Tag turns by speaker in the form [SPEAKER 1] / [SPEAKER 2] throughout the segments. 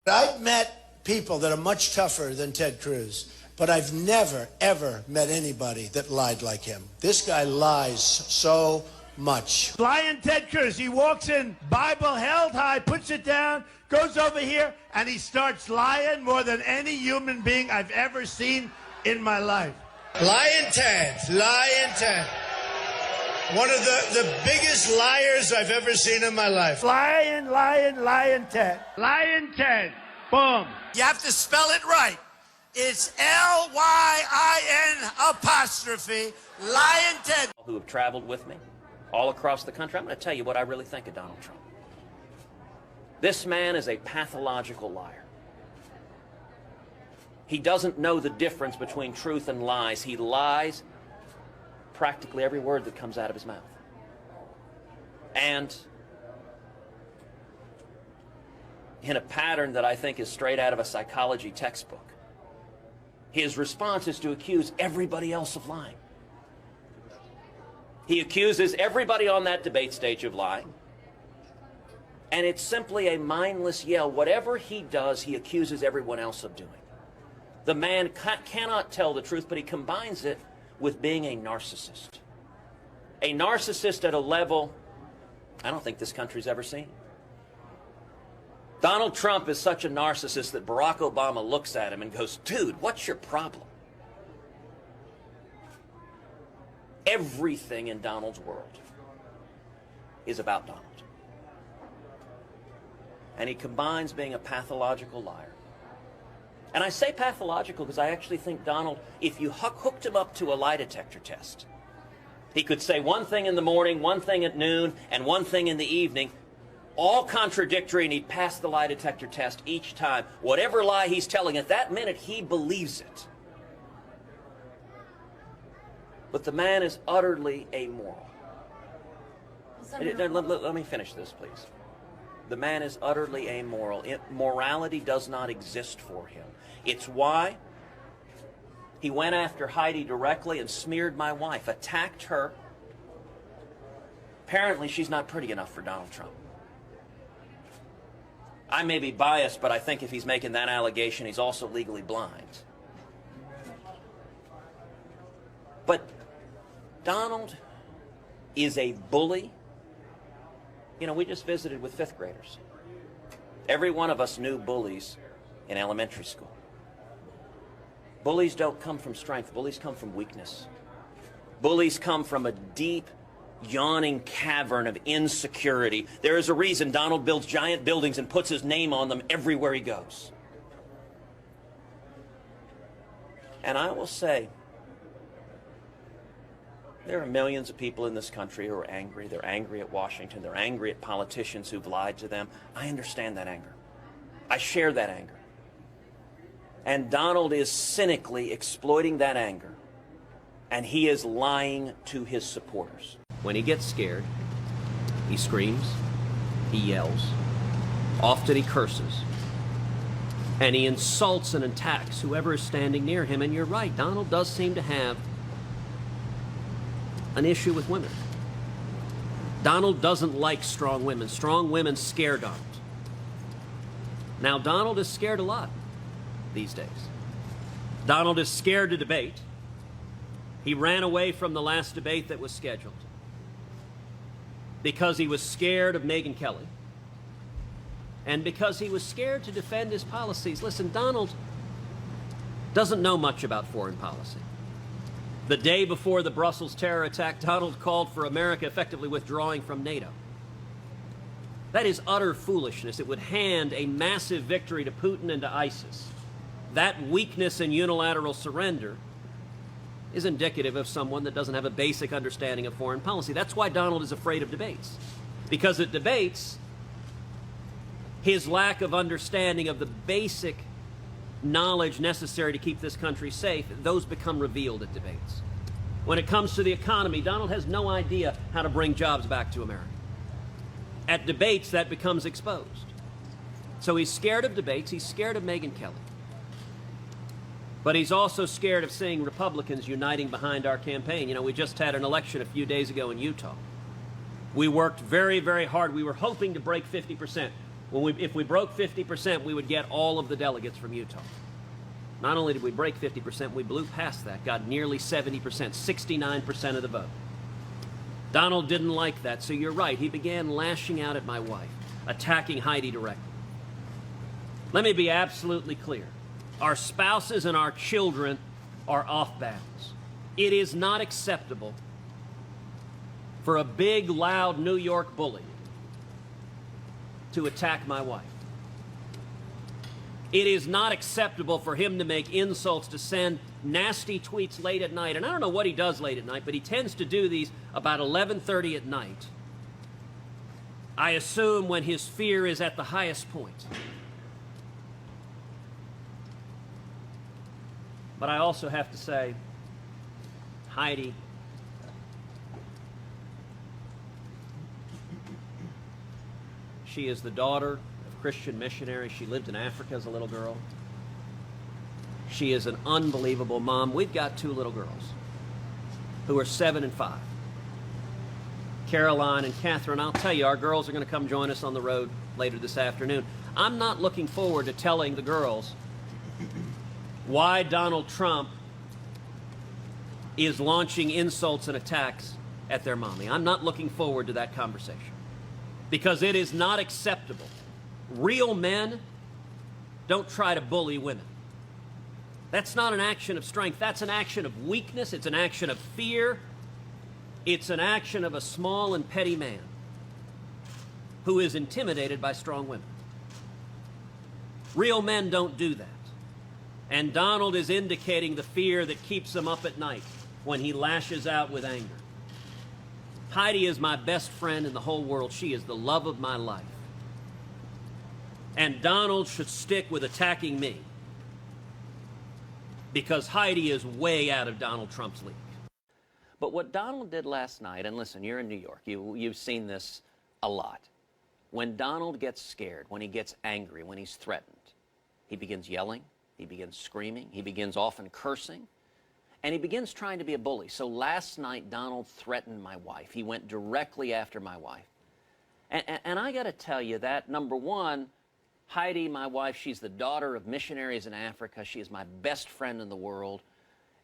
[SPEAKER 1] I've met people that are much tougher than Ted Cruz, but I've never, ever met anybody that lied like him. This guy lies so much.
[SPEAKER 2] Lying Ted Cruz, he walks in, Bible held high, puts it down, goes over here, and he starts lying more than any human being I've ever seen in my life.
[SPEAKER 1] Lying Ted, lying Ted. One of the biggest liars I've ever seen in my life.
[SPEAKER 2] Lying Ted. Lying Ted. Boom.
[SPEAKER 1] You have to spell it right. It's L-Y-I-N apostrophe, lying Ted.
[SPEAKER 3] Who have traveled with me all across the country, I'm going to tell you what I really think of Donald Trump. This man is a pathological liar. He doesn't know the difference between truth and lies. He lies practically every word that comes out of his mouth. And in a pattern that I think is straight out of a psychology textbook, his response is to accuse everybody else of lying. He accuses everybody on that debate stage of lying. And it's simply a mindless yell. Whatever he does, he accuses everyone else of doing. The man cannot tell the truth, but he combines it with being a narcissist. A narcissist at a level I don't think this country's ever seen. Donald Trump is such a narcissist that Barack Obama looks at him and goes, dude, what's your problem? Everything in Donald's world is about Donald. And he combines being a pathological liar. And I say pathological because I actually think Donald, if you hooked him up to a lie detector test, he could say one thing in the morning, one thing at noon, and one thing in the evening, all contradictory, and he'd pass the lie detector test each time. Whatever lie he's telling at that minute, he believes it. But the man is utterly amoral. Let me finish this, please. The man is utterly amoral. Morality does not exist for him. It's why he went after Heidi directly and smeared my wife, attacked her. Apparently, she's not pretty enough for Donald Trump. I may be biased, but I think if he's making that allegation, he's also legally blind. But Donald is a bully. You know, we just visited with fifth graders. Every one of us knew bullies in elementary school. Bullies don't come from strength. Bullies come from weakness. Bullies come from a deep, yawning cavern of insecurity. There is a reason Donald builds giant buildings and puts his name on them everywhere he goes. And I will say, there are millions of people in this country who are angry. They're angry at Washington. They're angry at politicians who've lied to them. I understand that anger. I share that anger. And Donald is cynically exploiting that anger, and he is lying to his supporters. When he gets scared, he screams, he yells, often he curses, and he insults and attacks whoever is standing near him. And you're right, Donald does seem to have an issue with women. Donald doesn't like strong women. Strong women scare Donald. Now, Donald is scared a lot these days. Donald is scared to debate. He ran away from the last debate that was scheduled because he was scared of Megyn Kelly and because he was scared to defend his policies. Listen, Donald doesn't know much about foreign policy. The day before the Brussels terror attack, Donald called for America effectively withdrawing from NATO. That is utter foolishness. It would hand a massive victory to Putin and to ISIS. That weakness and unilateral surrender is indicative of someone that doesn't have a basic understanding of foreign policy. That's why Donald is afraid of debates. Because at debates, his lack of understanding of the basic knowledge necessary to keep this country safe, those become revealed at debates. When it comes to the economy, Donald has no idea how to bring jobs back to America. At debates, that becomes exposed. So he's scared of debates. He's scared of Megyn Kelly. But he's also scared of seeing Republicans uniting behind our campaign. You know, we just had an election a few days ago in Utah. We worked very, very hard. We were hoping to break 50%. If we broke 50%, we would get all of the delegates from Utah. Not only did we break 50%, we blew past that, got nearly 70%, 69% of the vote. Donald didn't like that, so you're right. He began lashing out at my wife, attacking Heidi directly. Let me be absolutely clear. Our spouses and our children are off bounds. It is not acceptable for a big, loud New York bully to attack my wife. It is not acceptable for him to make insults, to send nasty tweets late at night. And I don't know what he does late at night, but he tends to do these about 11:30 at night. I assume when his fear is at the highest point. But I also have to say, Heidi, she is the daughter of Christian missionaries. She lived in Africa as a little girl. She is an unbelievable mom. We've got 2 little girls who are 7 and 5. Caroline and Catherine. I'll tell you, our girls are going to come join us on the road later this afternoon. I'm not looking forward to telling the girls why Donald Trump is launching insults and attacks at their mommy. I'm not looking forward to that conversation because it is not acceptable. Real men don't try to bully women. That's not an action of strength. That's an action of weakness. It's an action of fear. It's an action of a small and petty man who is intimidated by strong women. Real men don't do that. And Donald is indicating the fear that keeps him up at night when he lashes out with anger. Heidi is my best friend in the whole world. She is the love of my life. And Donald should stick with attacking me because Heidi is way out of Donald Trump's league. But what Donald did last night, and listen, you're in New York. You've seen this a lot. When Donald gets scared, when he gets angry, when he's threatened, he begins yelling. He begins screaming. He begins often cursing. And he begins trying to be a bully. So last night, Donald threatened my wife. He went directly after my wife. And I got to tell you that, number one, Heidi, my wife, she's the daughter of missionaries in Africa. She is my best friend in the world.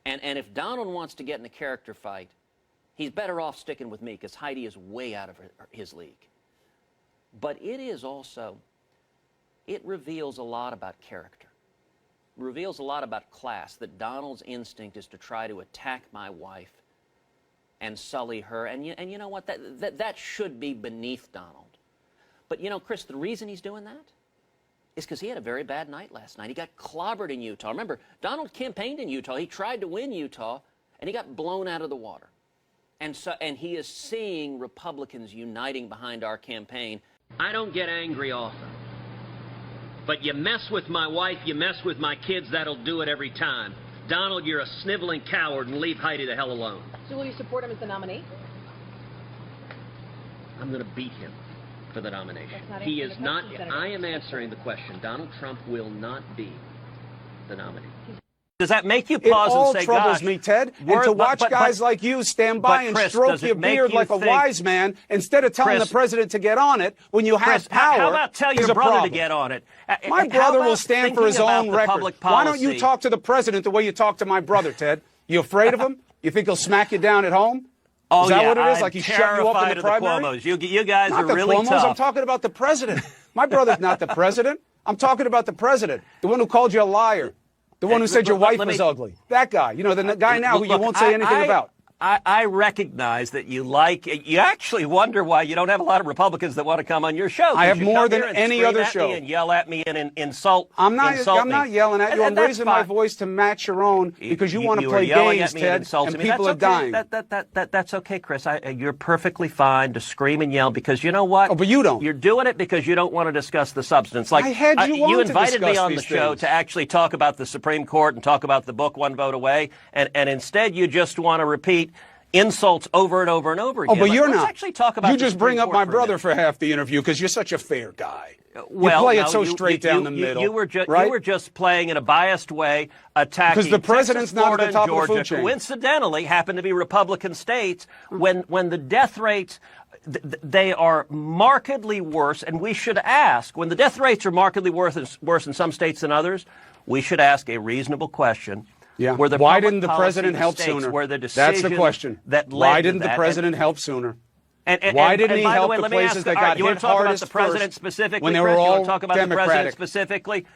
[SPEAKER 3] And if Donald wants to get in a character fight, he's better off sticking with me because Heidi is way out of his league. But it is also, it reveals a lot about character. Reveals a lot about class, that Donald's instinct is to try to attack my wife and sully her. And you know what? That should be beneath Donald. But, you know, Chris, the reason he's doing that is because he had a very bad night last night. He got clobbered in Utah. Remember, Donald campaigned in Utah. He tried to win Utah, and he got blown out of the water. And he is seeing Republicans uniting behind our campaign. I don't get angry often. But you mess with my wife, you mess with my kids, that'll do it every time. Donald, you're a sniveling coward, and leave Heidi the hell alone.
[SPEAKER 4] So will you support him as the nominee?
[SPEAKER 3] I'm going to beat him for the nomination. He is not. I am answering the question. Donald Trump will not be the nominee.
[SPEAKER 5] Does that make you pause and say,
[SPEAKER 6] gosh? It all troubles me, Ted. And to watch guys like you stand by and stroke your beard like a wise man instead of telling the president to get on it when you have power.
[SPEAKER 5] How about tell your brother to get on it?
[SPEAKER 6] My brother will stand for his own record. Why don't you talk to the president the way you talk to my brother, Ted? You afraid of him? You think he'll smack you down at home?
[SPEAKER 5] Oh,
[SPEAKER 6] is that what it is?
[SPEAKER 5] I'm
[SPEAKER 6] like he shut you up in the primary?
[SPEAKER 5] Cuomo's. You guys
[SPEAKER 6] not
[SPEAKER 5] are really
[SPEAKER 6] Cuomo's,
[SPEAKER 5] tough.
[SPEAKER 6] I'm talking about the president. My brother's not the president. I'm talking about the president, the one who called you a liar. The one who said your wife was ugly. That guy. You know, the guy now who you won't say anything about.
[SPEAKER 5] I recognize that you actually wonder why you don't have a lot of Republicans that want to come on your show.
[SPEAKER 6] I have more than any other show.
[SPEAKER 5] And yell at me and insult.
[SPEAKER 6] I'm not yelling at you. I'm raising my voice to match your own because you want to play games, Ted, and people are dying.
[SPEAKER 5] That's okay, Chris. You're perfectly fine to scream and yell because you know what?
[SPEAKER 6] Oh, but you don't.
[SPEAKER 5] You're doing it because you don't want to discuss the substance. Like
[SPEAKER 6] I had you
[SPEAKER 5] invited me on the show to actually talk about the Supreme Court and talk about the book One Vote Away, and instead you just want to repeat insults over and over and over again.
[SPEAKER 6] Oh, but you're not.
[SPEAKER 5] Let's actually talk about.
[SPEAKER 6] You just bring up my brother for half the interview because you're such a fair guy.
[SPEAKER 5] Well,
[SPEAKER 6] you play it so straight down the middle.
[SPEAKER 5] You were
[SPEAKER 6] right?
[SPEAKER 5] just playing in a biased way, attacking
[SPEAKER 6] because the president's
[SPEAKER 5] Texas, Florida,
[SPEAKER 6] not at the top
[SPEAKER 5] and Georgia,
[SPEAKER 6] of the food chain.
[SPEAKER 5] Coincidentally, happen to be Republican states when the death rates. they are markedly worse, and we should ask, when the death rates are markedly worse in some states than others, we should ask a reasonable question.
[SPEAKER 6] Yeah.
[SPEAKER 5] Where the
[SPEAKER 6] Why
[SPEAKER 5] public
[SPEAKER 6] didn't the
[SPEAKER 5] policy
[SPEAKER 6] president
[SPEAKER 5] of
[SPEAKER 6] help
[SPEAKER 5] states
[SPEAKER 6] sooner?
[SPEAKER 5] where the
[SPEAKER 6] That's the question.
[SPEAKER 5] That led
[SPEAKER 6] Why
[SPEAKER 5] to
[SPEAKER 6] didn't the
[SPEAKER 5] that,
[SPEAKER 6] president help sooner?
[SPEAKER 5] And
[SPEAKER 6] Why didn't he
[SPEAKER 5] by the
[SPEAKER 6] help
[SPEAKER 5] way,
[SPEAKER 6] the
[SPEAKER 5] let me
[SPEAKER 6] places
[SPEAKER 5] ask,
[SPEAKER 6] that
[SPEAKER 5] all right,
[SPEAKER 6] got
[SPEAKER 5] you want
[SPEAKER 6] hit
[SPEAKER 5] to talk about
[SPEAKER 6] hardest
[SPEAKER 5] the president
[SPEAKER 6] first
[SPEAKER 5] specifically,
[SPEAKER 6] when they were
[SPEAKER 5] Chris? You
[SPEAKER 6] all
[SPEAKER 5] want to talk about the president
[SPEAKER 6] Democratic?
[SPEAKER 5] specifically?